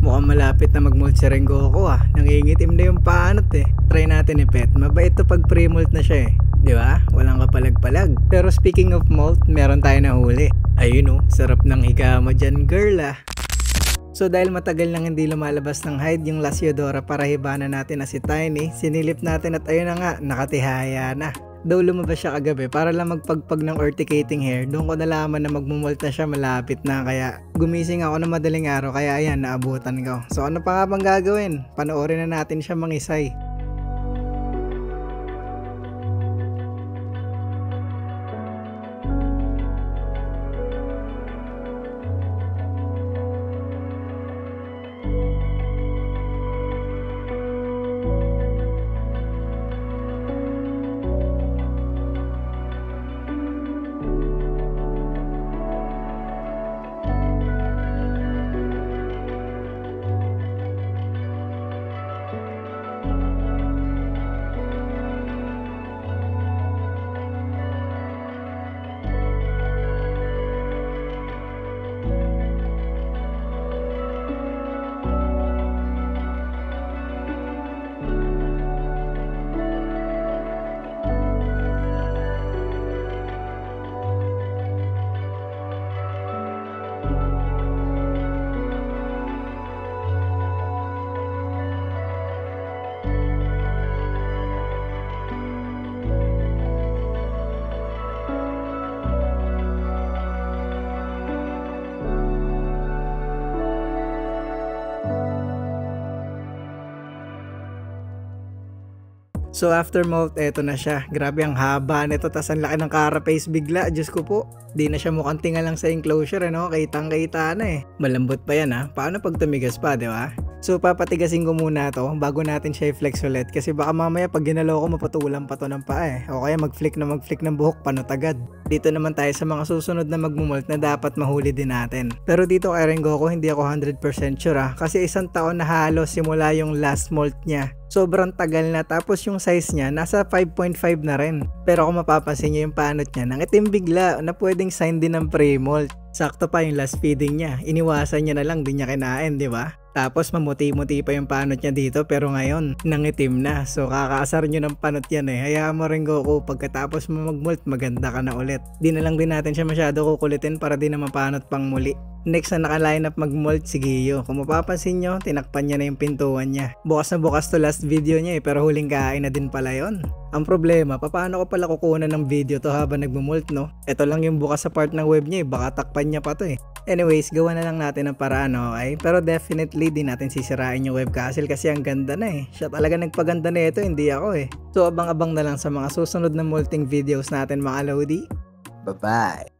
Mukhang malapit na mag-molt si Rengoku Nangingitim na yung paanot Try natin i-pet. Mabait to pag pre-molt na siya Di ba? Walang kapalag-palag. Pero speaking of molt, meron tayo na huli. Ayun sarap ng higa mo dyan girl So dahil matagal nang hindi lumalabas ng hide yung Lasiodora para hibanan natin na si Tiny, sinilip natin at ayun na nga, nakatihaya na. Though lumabas siya kagabi para lang magpagpag ng urticating hair, doon ko nalaman na magmumult na siya malapit na kaya gumising ako ng madaling araw kaya ayan naabutan ko. So ano pa nga bang gagawin? Panoorin na natin siya mangisay. So after molt, eto na siya. Grabe ang haba nito, tas ang laki ng carapace bigla. Diyos ko po, di na siya mukhang tinga lang sa enclosure Kitang kita na Malambot pa yan Paano pag tumigas pa, di ba? So papatigasin ko muna to bago natin siya i-flex ulit kasi baka mamaya pag ginalaw ko mapatulan pa to ng paa o kaya mag-flick ng buhok panot agad. Dito naman tayo sa mga susunod na magmumult na dapat mahuli din natin. Pero dito kay Rengoku hindi ako 100% sure kasi isang taon na halos simula yung last molt niya. Sobrang tagal na tapos yung size niya nasa 5.5 na rin. Pero kung mapapansin niyo yung panot niya, nangitim bigla na pwedeng sign din ng pre-molt. Sakto pa yung last feeding niya, iniwasan niya na lang, di niya kinain, di ba? Tapos mamuti-muti pa yung panot niya dito pero ngayon nangitim na. So kakaasar nyo ng panot yan Hayaan mo Rengoku, pagkatapos mo mag-molt maganda ka na ulit. Di na lang din natin siya masyado kukulitin para di na mapanot pang muli. Next na naka-line up mag-molt si Giyo. Kung mapapansin nyo, tinakpan niya na yung pintuan niya. Bukas na bukas to last video niya pero huling kain na din pala yon. Ang problema, paano ko pala kukunan ng video to habang nagmumult Ito lang yung bukas sa part ng web niya baka takpan niya pa to Anyways, gawa na lang natin ng paraan okay? Pero definitely di natin sisirain yung web castle kasi ang ganda na Siya talaga nagpaganda na ito, hindi ako So abang-abang na lang sa mga susunod na molting videos natin mga Lodi. Bye-bye!